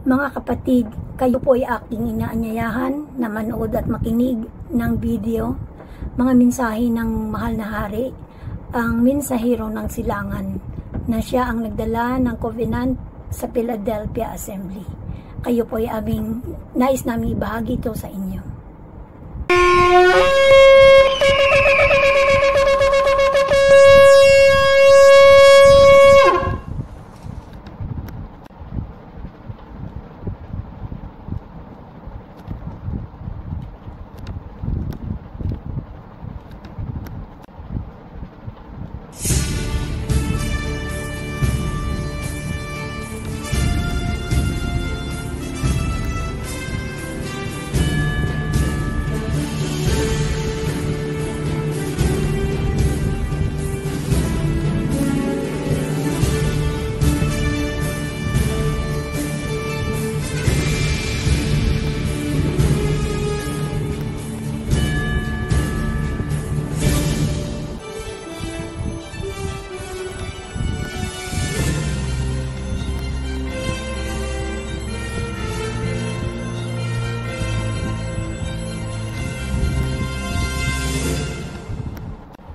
Mga kapatid, kayo po ay aking inaanyayahan na manood at makinig ng video, mga mensahe ng mahal na hari, ang mensahero ng silangan, na siya ang nagdala ng covenant sa Philadelphia Assembly. Kayo po ay nais namin ibahagi ito sa inyo.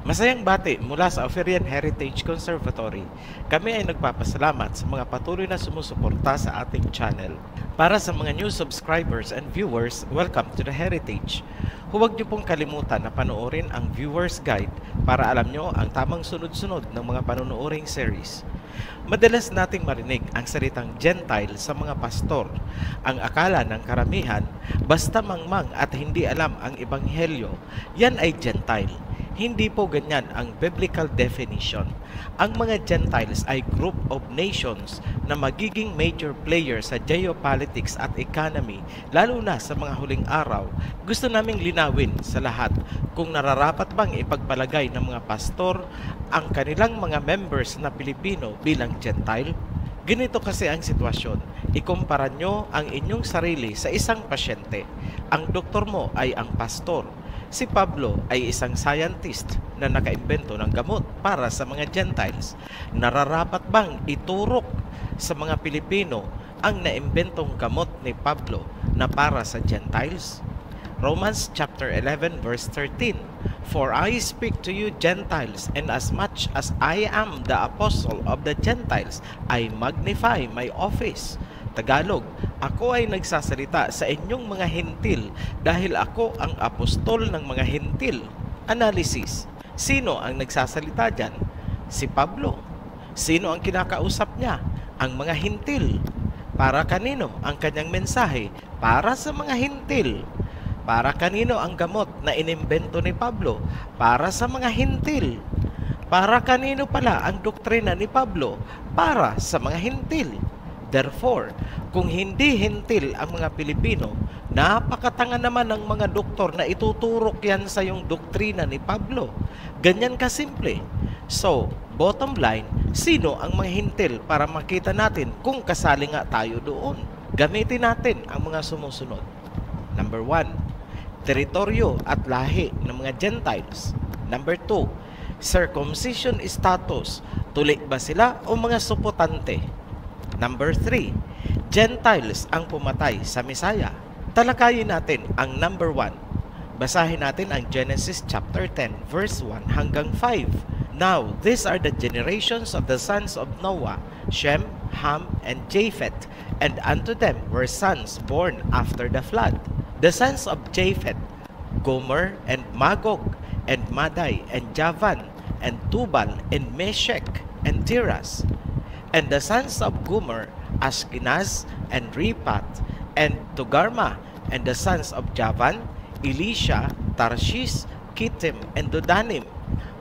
Masayang bati mula sa Oferian Heritage Conservatory. Kami ay nagpapasalamat sa mga patuloy na sumusuporta sa ating channel. Para sa mga new subscribers and viewers, welcome to the Heritage. Huwag niyo pong kalimutan na panoorin ang Viewer's Guide para alam niyo ang tamang sunod-sunod ng mga panunuoring series. Madalas nating marinig ang salitang Gentile sa mga pastor. Ang akala ng karamihan, basta mangmang at hindi alam ang ebanghelyo, yan ay Gentile. Hindi po ganyan ang biblical definition. Ang mga Gentiles ay group of nations na magiging major player sa geopolitics at economy, lalo na sa mga huling araw. Gusto naming linawin sa lahat kung nararapat bang ipagpalagay ng mga pastor ang kanilang mga members na Pilipino bilang Gentile. Ganito kasi ang sitwasyon. Ikumpara nyo ang inyong sarili sa isang pasyente. Ang doktor mo ay ang pastor. Si Pablo ay isang scientist na nakaimbento ng gamot para sa mga Gentiles. Nararapat bang iturok sa mga Pilipino ang naimbentong gamot ni Pablo na para sa Gentiles? Romans chapter 11 verse 13. For I speak to you Gentiles, and as much as I am the apostle of the Gentiles, I magnify my office. Tagalog, ako ay nagsasalita sa inyong mga hentil dahil ako ang apostol ng mga hentil. Analysis, sino ang nagsasalita dyan? Si Pablo. Sino ang kinakausap niya? Ang mga hentil. Para kanino ang kanyang mensahe? Para sa mga hentil. Para kanino ang gamot na inimbento ni Pablo? Para sa mga hentil. Para kanino pala ang doktrina ni Pablo? Para sa mga hentil. Therefore, kung hindi hentil ang mga Pilipino, napakatanga naman ng mga doktor na ituturok yan sa yung doktrina ni Pablo. Ganyan kasimple. So, bottom line, sino ang mga hentil para makita natin kung kasali nga tayo doon? Gamitin natin ang mga sumusunod. Number 1, teritoryo at lahi ng mga Gentiles. Number 2, circumcision status. Tuli ba sila o mga supotante? Number 3, Gentiles ang pumatay sa Mesaya. Talakayin natin ang number 1. Basahin natin ang Genesis chapter 10 verse 1 hanggang 5. Now, these are the generations of the sons of Noah, Shem, Ham, and Japheth, and unto them were sons born after the flood. The sons of Japheth, Gomer, and Magog, and Madai, and Javan, and Tubal, and Meshech, and Tiras. And the sons of Gomer, Ashkenaz, and Ripat, and Togarma. And the sons of Javan, Elisha, Tarshish, Kittim, and Dodanim.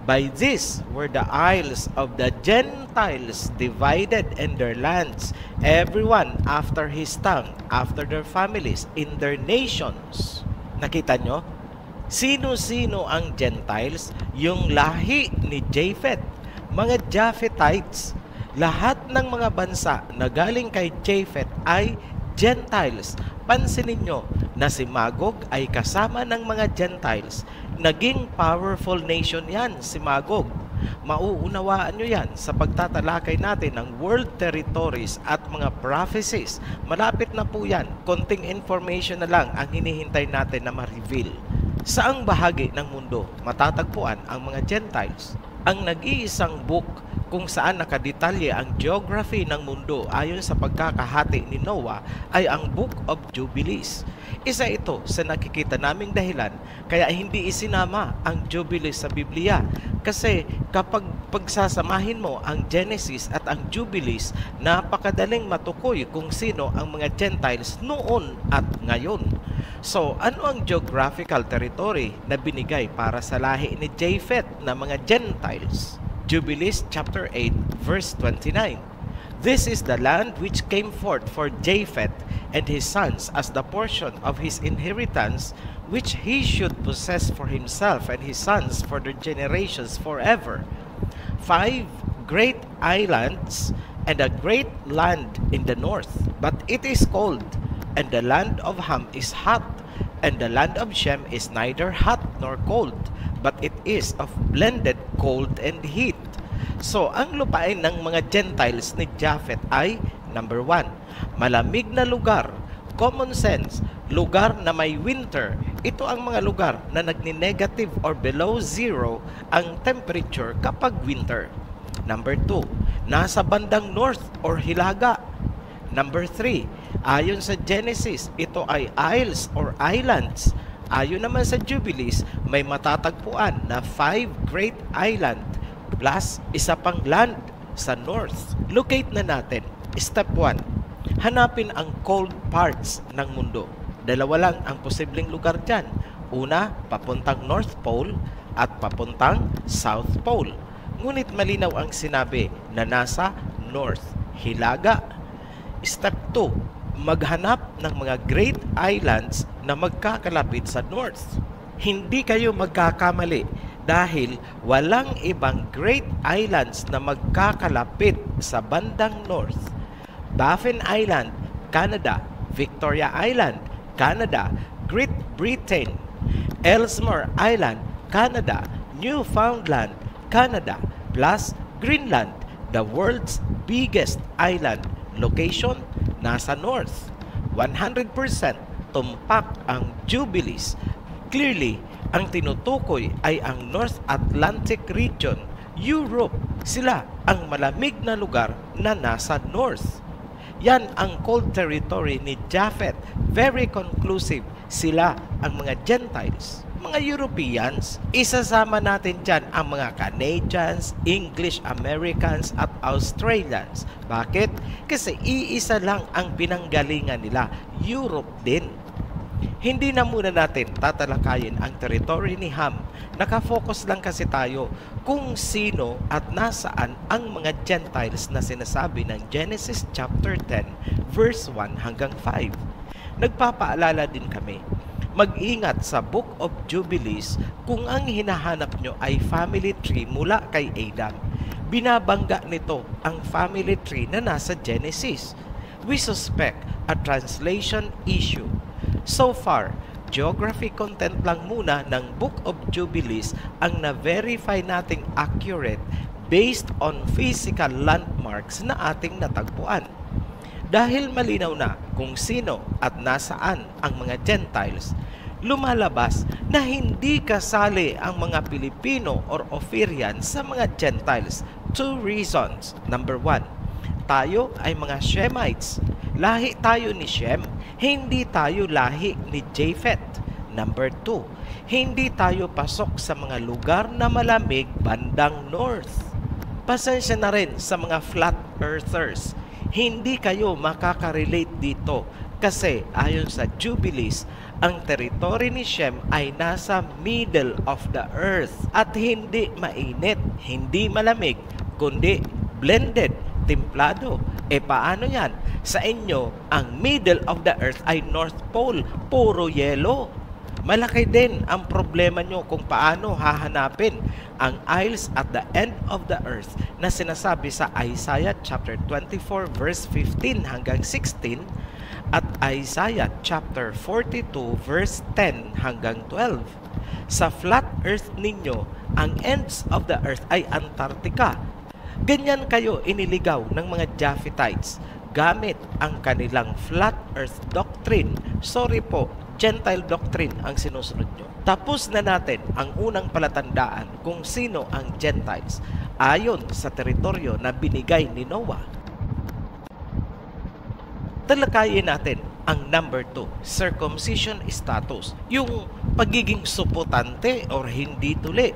By this were the isles of the Gentiles divided in their lands, everyone after his tongue, after their families, in their nations. Nakita nyo? Sino-sino ang Gentiles? Yung lahi ni Japheth, mga Japhethites. Lahat ng mga bansa na galing kay Japheth ay Gentiles. Pansinin nyo na si Magog ay kasama ng mga Gentiles. Naging powerful nation yan, si Magog. Mauunawaan nyo yan sa pagtatalakay natin ng world territories at mga prophecies. Malapit na po yan. Konting information na lang ang hinihintay natin na ma-reveal. Saang bahagi ng mundo matatagpuan ang mga Gentiles? Ang nag-iisang book kung saan nakadetalye ang geography ng mundo ayon sa pagkakahati ni Noah ay ang Book of Jubilees. Isa ito sa nakikita naming dahilan kaya hindi isinama ang Jubilees sa Biblia. Kasi kapag pagsasamahin mo ang Genesis at ang Jubilees, napakadaling matukoy kung sino ang mga Gentiles noon at ngayon. So, ano ang geographical territory na binigay para sa lahi ni Japheth na mga Gentiles? Jubilees chapter 8 verse 29. This is the land which came forth for Japheth and his sons as the portion of his inheritance, which he should possess for himself and his sons for their generations forever. 5 great islands and a great land in the north, but it is cold, and the land of Ham is hot, and the land of Shem is neither hot nor cold, but it is of blended cold and heat. So, ang lupain ng mga Gentiles ni Japheth ay, number 1, malamig na lugar. Common sense, lugar na may winter. Ito ang mga lugar na nagni-negative or below zero ang temperature kapag winter. Number 2, nasa bandang north or hilaga. Number 3, ayon sa Genesis, ito ay isles or islands. Ayon naman sa Jubilees, may matatagpuan na 5 great island plus isa pang land sa north. Locate na natin. Step 1. Hanapin ang cold parts ng mundo. Dalawa lang ang posibleng lugar dyan. Una, papuntang North Pole at papuntang South Pole. Ngunit malinaw ang sinabi na nasa North, hilaga. Step 2. Maghanap ng mga great islands na magkakalapit sa North. Hindi kayo magkakamali dahil walang ibang great islands na magkakalapit sa bandang North. Baffin Island, Canada. Victoria Island, Canada. Great Britain. Ellesmere Island, Canada. Newfoundland, Canada. Plus Greenland, the world's biggest island. Location, nasa North. 100% tumpak ang Jubilees. Clearly, ang tinutukoy ay ang North Atlantic region, Europe. Sila ang malamig na lugar na nasa North. Yan ang cold territory ni Japheth. Very conclusive. Sila ang mga Gentiles. Mga Europeans, isasama natin dyan ang mga Canadians, English Americans at Australians. Bakit? Kasi iisa lang ang pinanggalingan nila, Europe din. Hindi na muna natin tatalakayin ang territory ni Ham. Nakafocus lang kasi tayo kung sino at nasaan ang mga Gentiles na sinasabi ng Genesis chapter 10 verse 1 hanggang 5. Nagpapaalala din kami, mag-ingat sa Book of Jubilees kung ang hinahanap nyo ay family tree mula kay Adam. Binabangga nito ang family tree na nasa Genesis. We suspect a translation issue. So far, geography content lang muna ng Book of Jubilees ang na-verify nating accurate based on physical landmarks na ating natagpuan. Dahil malinaw na kung sino at nasaan ang mga Gentiles, lumalabas na hindi kasali ang mga Pilipino or Ophirians sa mga Gentiles. 2 reasons. Number 1, tayo ay mga Shemites. Lahi tayo ni Shem, hindi tayo lahi ni Japheth. Number 2, hindi tayo pasok sa mga lugar na malamig bandang north. Pasensya na rin sa mga flat earthers. Hindi kayo makaka-relate dito kasi ayon sa Jubilees, ang territory ni Shem ay nasa middle of the earth at hindi mainit, hindi malamig, kundi blended, templado. Paano yan? Sa inyo, ang middle of the earth ay North Pole, puro yelo. Malaki din ang problema nyo kung paano hahanapin ang isles at the end of the earth na sinasabi sa Isaiah chapter 24 verse 15 hanggang 16 at Isaiah chapter 42 verse 10 hanggang 12. Sa flat earth ninyo, ang ends of the earth ay Antarctica. Ganyan kayo iniligaw ng mga Japhetites gamit ang kanilang flat earth doctrine. Sorry po, Gentile doctrine ang sinusunod nyo. Tapos na natin ang unang palatandaan kung sino ang Gentiles ayon sa teritoryo na binigay ni Noah. Talakayin natin ang number 2, circumcision status. Yung pagiging supotante or hindi tuli.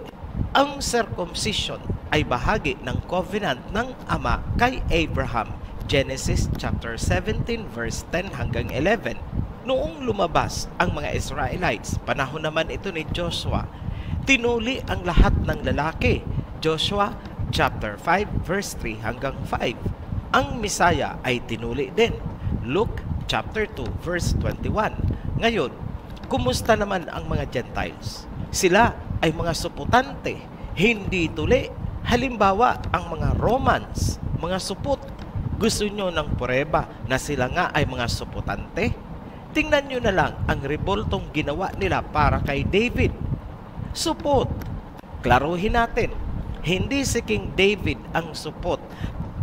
Ang circumcision ay bahagi ng covenant ng Ama kay Abraham. Genesis chapter 17 verse 10 hanggang 11. Noong lumabas ang mga Israelites, panahon naman ito ni Joshua, tinuli ang lahat ng lalaki. Joshua chapter 5 verse 3 hanggang 5. Ang Misaya ay tinuli din. Luke chapter 2 verse 21. Ngayon, kumusta naman ang mga Gentiles? Sila ay mga suputante, hindi tuli. Halimbawa, ang mga Romans, mga supot. Gusto nyo ng prueba na sila nga ay mga suputante? Tingnan nyo na lang ang reboltong ginawa nila para kay David. Supot. Klaruhin natin, hindi si King David ang supot,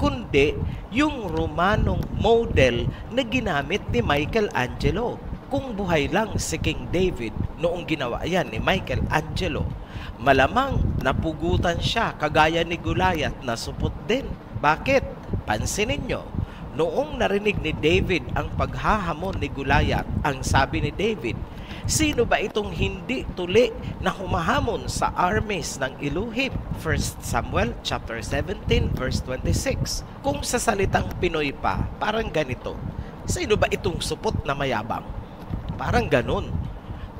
kundi yung Romanong model na ginamit ni Michelangelo. Kung buhay lang si King David noong ginawa yan ni Michelangelo, malamang napugutan siya kagaya ni Goliath na supot din. Bakit? Pansinin nyo, noong narinig ni David ang paghahamon ni Goliath, ang sabi ni David, sino ba itong hindi tuli na humahamon sa armies ng Elohim? 1 Samuel chapter 17 verse 26. Kung sa salitang Pinoy pa, parang ganito. Sino ba itong supot na mayabang? Parang ganun.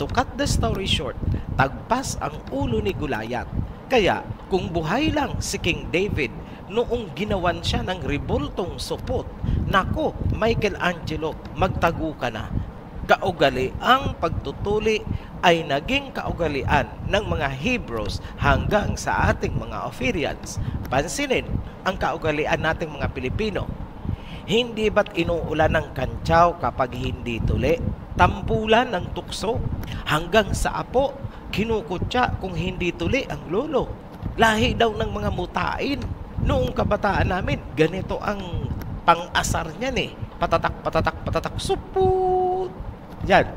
To cut the story short, tagpas ang ulo ni Goliath. Kaya kung buhay lang si King David noong ginawan siya ng reboltong supot, nako, Michelangelo, magtago ka na. Kaugaliang pagtutuli ay naging kaugalian ng mga Hebrews hanggang sa ating mga Ophirians. Pansinin ang kaugalian nating mga Pilipino. Hindi ba't inuulan ng kantsaw kapag hindi tuli? Tampulan ng tukso hanggang sa apo, kinukutya kung hindi tuli ang lolo. Lahi daw ng mga mutain. Noong kabataan namin, ganito ang pang-asar niyan eh. Patatak, patatak, patatak, suput. Yan,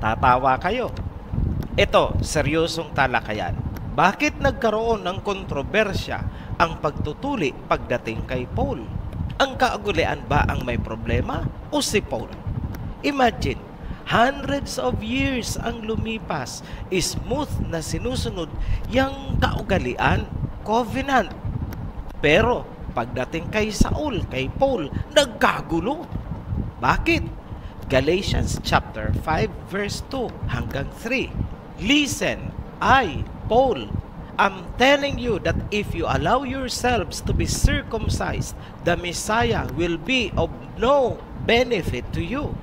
tatawa kayo. Ito, seryosong talakayan. Bakit nagkaroon ng kontrobersya ang pagtutuli pagdating kay Paul? Ang kaugalian ba ang may problema o si Paul? Imagine, hundreds of years ang lumipas, smooth na sinusunod yung kaugalian, covenant. Pero pagdating kay Saul, kay Paul, nagkagulo. Bakit? Galatians chapter 5 verse 2 hanggang 3. Listen, I, Paul, am telling you that if you allow yourselves to be circumcised, the Messiah will be of no benefit to you.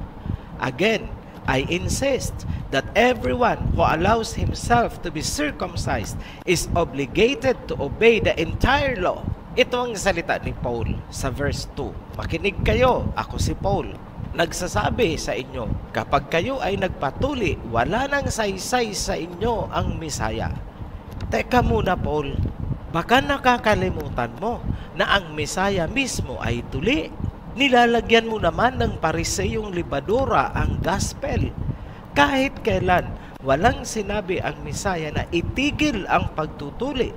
Again, I insist that everyone who allows himself to be circumcised is obligated to obey the entire law. Ito ang salita ni Paul sa verse 2. Makinig kayo, ako si Paul. Nagsasabi sa inyo, kapag kayo ay nagpatuli, wala nang saysay sa inyo ang Misaya. Teka muna, Paul. Baka nakakalimutan mo na ang Misaya mismo ay tuli. Nilalagyan mo naman ng pariseyong libadura ang gospel. Kahit kailan, walang sinabi ang Misaya na itigil ang pagtutuli.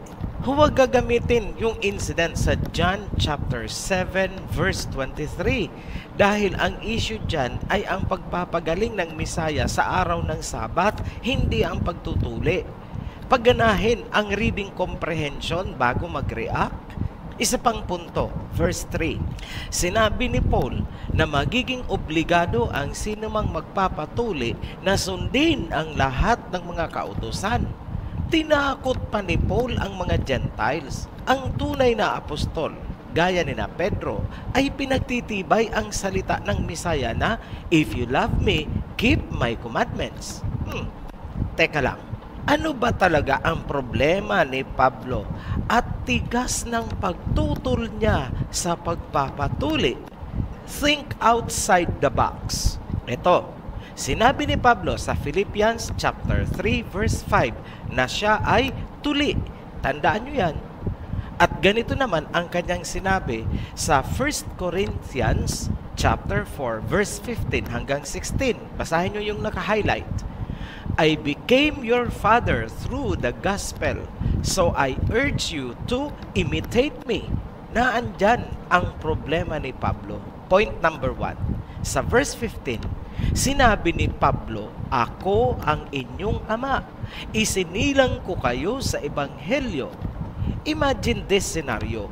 Huwag gagamitin yung incident sa John chapter 7 verse 23 dahil ang issue dyan ay ang pagpapagaling ng Misaya sa araw ng Sabat, hindi ang pagtutuli. Pagganahin ang reading comprehension bago mag-react. Isa pang punto, verse 3. Sinabi ni Paul na magiging obligado ang sinumang magpapatuli na sundin ang lahat ng mga kautusan. Tinakot pa ni Paul ang mga Gentiles. Ang tunay na apostol, gaya ni na Pedro, ay pinagtitibay ang salita ng Misaya na, if you love me, keep my commandments. Teka lang, ano ba talaga ang problema ni Pablo at tigas ng pagtutol niya sa pagpapatuli? Think outside the box. Ito, sinabi ni Pablo sa Philippians chapter 3 verse 5 na siya ay tuli Tandaan nyo yan. At ganito naman ang kanyang sinabi sa 1 Corinthians chapter 4, verse 15 hanggang 16. Basahin nyo yung naka-highlight. I became your father through the gospel, so I urge you to imitate me. Naandyan ang problema ni Pablo. Point number 1. Sa verse 15, sinabi ni Pablo, ako ang inyong ama. Isinilang ko kayo sa ebanghelyo. Imagine this scenario.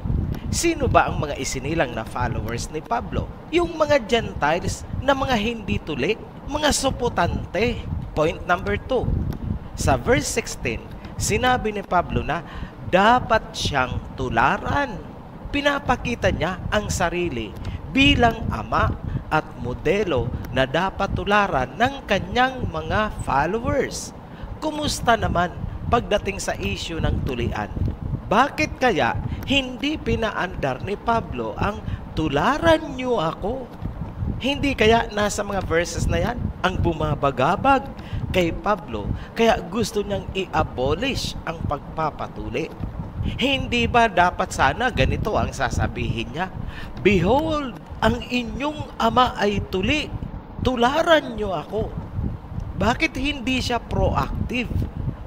Sino ba ang mga isinilang na followers ni Pablo? Yung mga Gentiles na mga hindi tuli, mga suputante. Point number 2. Sa verse 16, sinabi ni Pablo na dapat siyang tularan. Pinapakita niya ang sarili bilang ama at modelo na dapat tularan ng kanyang mga followers. Kumusta naman pagdating sa issue ng tulian? Bakit kaya hindi pinaandar ni Pablo ang tularan niyo ako? Hindi kaya nasa mga verses na yan ang bumabagabag kay Pablo kaya gusto niyang i-abolish ang pagpapatuli? Hindi ba dapat sana ganito ang sasabihin niya? Behold, ang inyong ama ay tuli. Tularan niyo ako. Bakit hindi siya proactive?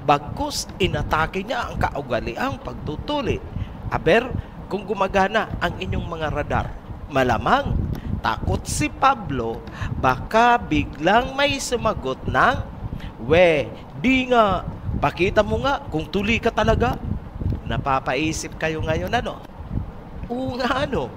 Bagkus, inatake niya ang kaugaliang pagtutuli. Aber, kung gumagana ang inyong mga radar, malamang takot si Pablo, baka biglang may sumagot ng, we, di nga, pakita mo nga kung tuli ka talaga. Napapaisip kayo ngayon ano? Oo nga ano?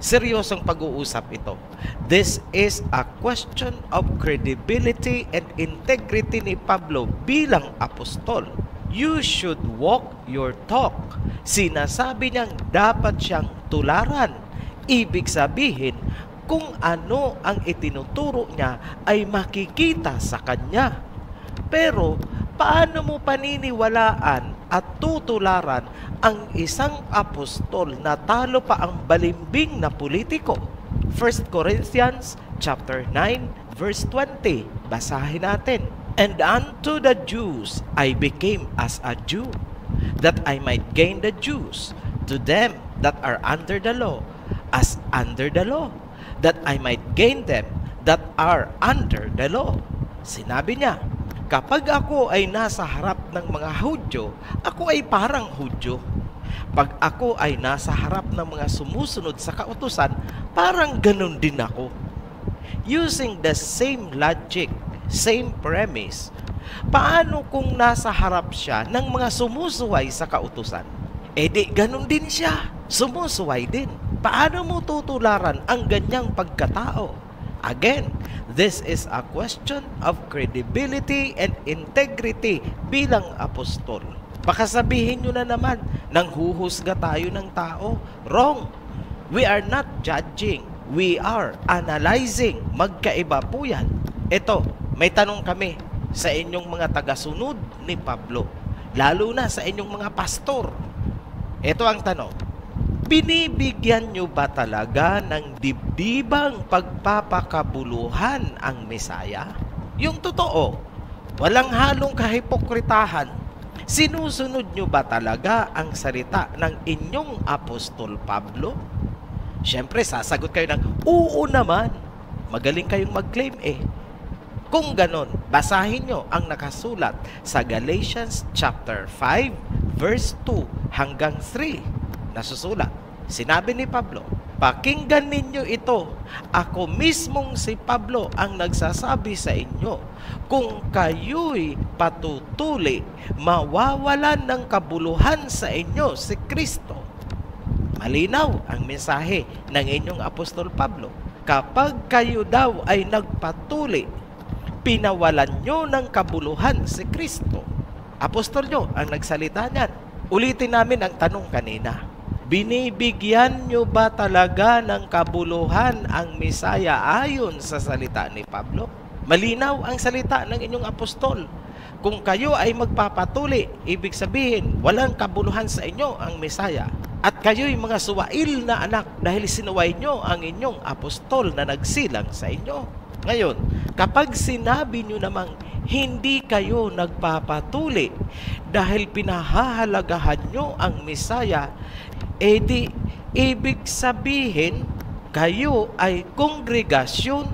Seryosong pag-uusap ito. This is a question of credibility and integrity ni Pablo bilang apostol. You should walk your talk. Sinasabi niyang dapat siyang tularan. Ibig sabihin, kung ano ang itinuturo niya ay makikita sa kanya. Pero, paano mo paniniwalaan at tutularan ang isang apostol na talo pa ang balimbing na politiko? 1 Corinthians chapter 9 verse 20. Basahin natin. And unto the Jews I became as a Jew, that I might gain the Jews. To them that are under the law, as under the law, that I might gain them that are under the law. Sinabi niya, kapag ako ay nasa harap ng mga Hudyo, ako ay parang Hudyo. Pag ako ay nasa harap ng mga sumusunod sa kautusan, parang ganun din ako. Using the same logic, same premise, paano kung nasa harap siya ng mga sumusuway sa kautusan? E di ganun din siya, sumusuway din. Paano mo tutularan ang ganyang pagkatao? Again, this is a question of credibility and integrity bilang apostol. Baka sabihin nyo na naman, nang huhusga tayo ng tao. Wrong. We are not judging. We are analyzing. Magkaiba po yan. Ito, may tanong kami sa inyong mga tagasunod ni Pablo. Lalo na sa inyong mga pastor. Ito ang tanong. Binibigyan nyo ba talaga ng dibdibang pagpapakabuluhan ang Mesaya? Yung totoo, walang halong kahipokritahan. Sinusunod nyo ba talaga ang salita ng inyong Apostol Pablo? Siyempre, sasagot kayo ng, oo naman. Magaling kayong mag-claim eh. Kung ganon, basahin nyo ang nakasulat sa Galatians chapter 5, verse 2 hanggang 3. Nasusulat. Sinabi ni Pablo, pakinggan ninyo ito. Ako mismong si Pablo ang nagsasabi sa inyo, kung kayo'y patutuli, mawawalan ng kabuluhan sa inyo si Kristo. Malinaw ang mensahe ng inyong Apostol Pablo. Kapag kayo daw ay nagpatuli, pinawalan nyo ng kabuluhan si Kristo. Apostol nyo ang nagsalita niyan. Ulitin namin ang tanong kanina. Binibigyan nyo ba talaga ng kabuluhan ang Mesaya ayon sa salita ni Pablo? Malinaw ang salita ng inyong apostol. Kung kayo ay magpapatuli, ibig sabihin, walang kabuluhan sa inyo ang Mesaya. At kayo'y mga suwail na anak dahil sinuway nyo ang inyong apostol na nagsilang sa inyo. Ngayon, Kapag sinabi nyo namang hindi kayo nagpapatuli dahil pinahahalagahan nyo ang Mesaya, edi ibig sabihin kayo ay kongregasyon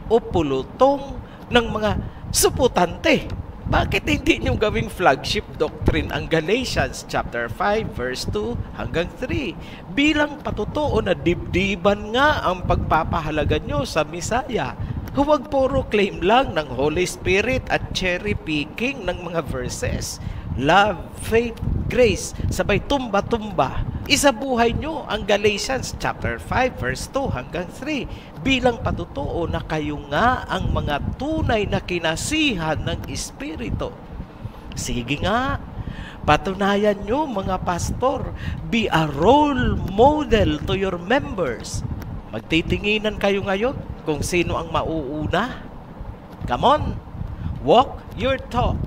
o pulutong ng mga suputante. Bakit hindi nyo gawing flagship doctrine ang Galatians chapter 5 verse 2 hanggang 3 bilang patutuo na dibdiban nga ang pagpapahalaga nyo sa Mesaya? Huwag puro claim lang ng Holy Spirit at cherry picking ng mga verses. Love, faith, grace, sabay tumba-tumba. Isabuhay nyo ang Galatians chapter 5 verse 2 hanggang 3 bilang patutuo na kayo nga ang mga tunay na kinasihan ng Espiritu. Sige nga, patunayan nyo mga pastor, be a role model to your members. Magtitinginan kayo ngayon kung sino ang mauuna. Come on, walk your talk.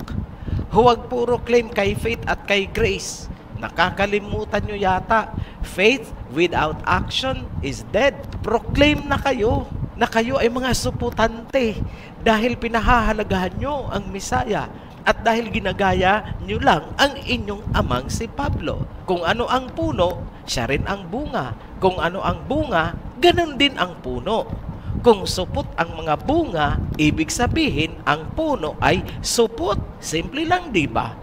Huwag puro claim kay faith at kay grace. Nakakalimutan nyo yata, faith without action is dead. Proclaim na kayo ay mga suputante dahil pinahahalagahan nyo ang Mesaya at dahil ginagaya nyo lang ang inyong amang si Pablo. Kung ano ang puno, siya rin ang bunga. Kung ano ang bunga, ganun din ang puno. Kung supot ang mga bunga, ibig sabihin ang puno ay supot. Simple lang, di ba?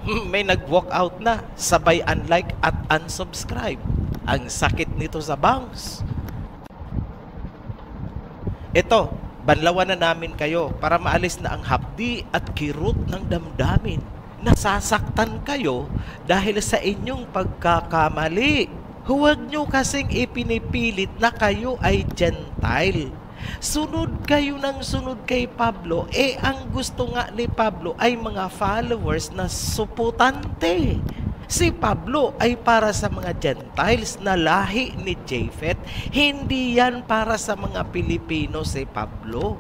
May nag-walk out na, sabay unlike at unsubscribe. Ang sakit nito sa bounce. Ito, banlawan na namin kayo para maalis na ang hapdi at kirot ng damdamin. Nasasaktan kayo dahil sa inyong pagkakamali. Huwag nyo kasing ipinipilit na kayo ay Gentile. Sunod kayo ng sunod kay Pablo. Ang gusto nga ni Pablo ay mga followers na suputante. Si Pablo ay para sa mga Gentiles na lahi ni Japhet. Hindi yan para sa mga Pilipino si Pablo.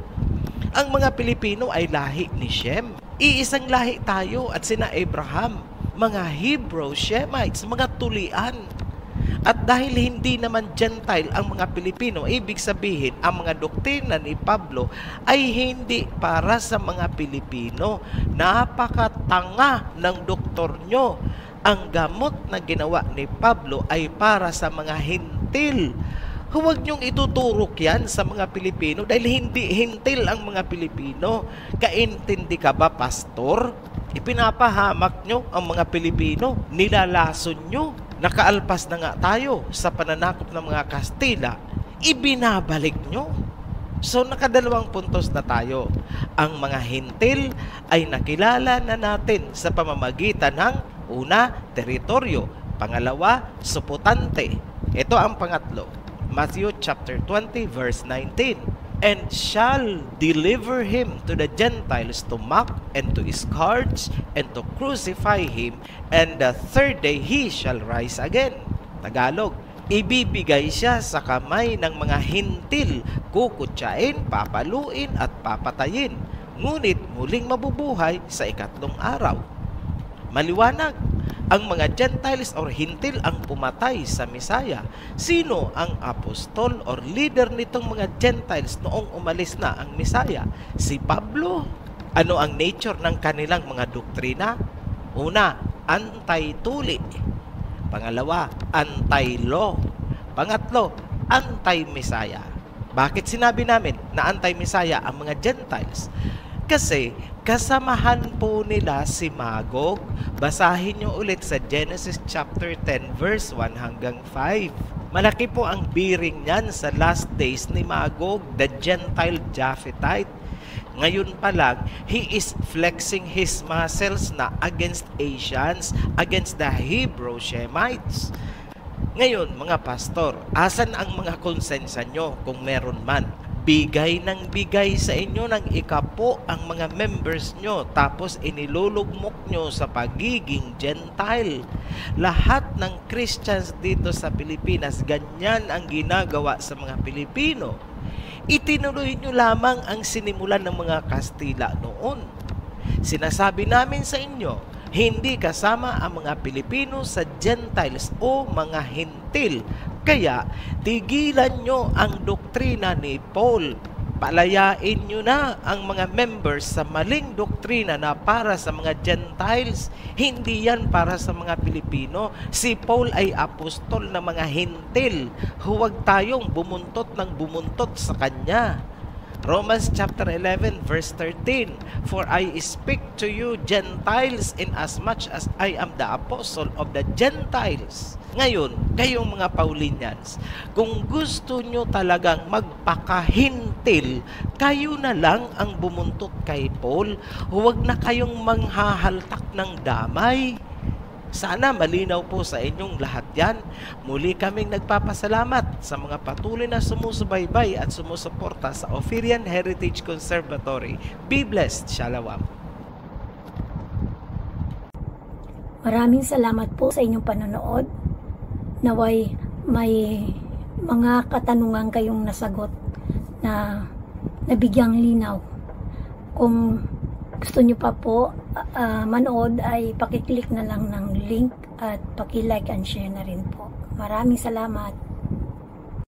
Ang mga Pilipino ay lahi ni Shem. Iisang lahi tayo at sina Abraham. Mga Hebrew, Shemites, mga tulian. At dahil hindi naman Gentile ang mga Pilipino, ibig sabihin ang mga doktrina ni Pablo ay hindi para sa mga Pilipino. Napakatanga ng doktor nyo. Ang gamot na ginawa ni Pablo ay para sa mga hintil. Huwag niyong ituturok yan sa mga Pilipino dahil hindi hintil ang mga Pilipino. Kaintindi ka ba, pastor? Ipinapahamak nyo ang mga Pilipino. Nilalason nyo. Nakaalpas na nga tayo sa pananakop ng mga Kastila. Ibinabalik nyo. So, nakadalawang puntos na tayo. Ang mga hintil ay nakilala na natin sa pamamagitan ng una, teritoryo. Pangalawa, suputante. Ito ang pangatlo. Matthew chapter 20 verse 19. And shall deliver him to the Gentiles to mock and to scourge and to crucify him, and the third day he shall rise again. Tagalog, ibibigay siya sa kamay ng mga hintil, kukutsain, papaluin at papatayin, ngunit muling mabubuhay sa ikatlong araw. Maliwanag, ang mga Gentiles or hintil ang pumatay sa Mesaya. Sino ang apostol or leader nitong mga Gentiles noong umalis na ang Mesaya? Si Pablo. Ano ang nature ng kanilang mga doktrina? Una, anti-tuli. Pangalawa, anti-law. Pangatlo, anti-Mesaya. Bakit sinabi namin na anti-Mesaya ang mga Gentiles? Kasi kasamahan po nila si Magog. Basahin nyo ulit sa Genesis chapter 10 verse 1 hanggang 5. Malaki po ang biring niyan sa last days ni Magog, the Gentile Japhethite. Ngayon pa lang, he is flexing his muscles na against Asians, against the Hebrew Shemites. Ngayon, mga pastor, asan ang mga konsensya nyo kung meron man? Bigay ng bigay sa inyo ng ikapo ang mga members nyo, tapos inilulugmok nyo sa pagiging Gentile. Lahat ng Christians dito sa Pilipinas, ganyan ang ginagawa sa mga Pilipino. Itinuloy nyo lamang ang sinimulan ng mga Kastila noon. Sinasabi namin sa inyo, hindi kasama ang mga Pilipino sa Gentiles o mga hintil. Kaya, tigilan nyo ang doktrina ni Paul. Palayain nyo na ang mga members sa maling doktrina na para sa mga Gentiles. Hindi yan para sa mga Pilipino. Si Paul ay apostol ng mga Hintil. Huwag tayong bumuntot ng bumuntot sa kanya. Romans chapter 11 verse 13, "For I speak to you Gentiles inasmuch as I am the apostle of the Gentiles." Ngayon, kayong mga Paulinians, kung gusto nyo talagang magpakahintil, kayo na lang ang bumuntot kay Paul. Huwag na kayong manghahaltak ng damay. Sana malinaw po sa inyong lahat yan. Muli kaming nagpapasalamat sa mga patuloy na sumusubaybay at sumusuporta sa Ophirian Heritage Conservatory. Be blessed. Shalom. Maraming salamat po sa inyong panonood. Naway may mga katanungan kayong nasagot na nabigyang linaw. Kung gusto nyo pa po manood ay pakiclick na lang ng link at paki-like and share na rin po. Maraming salamat.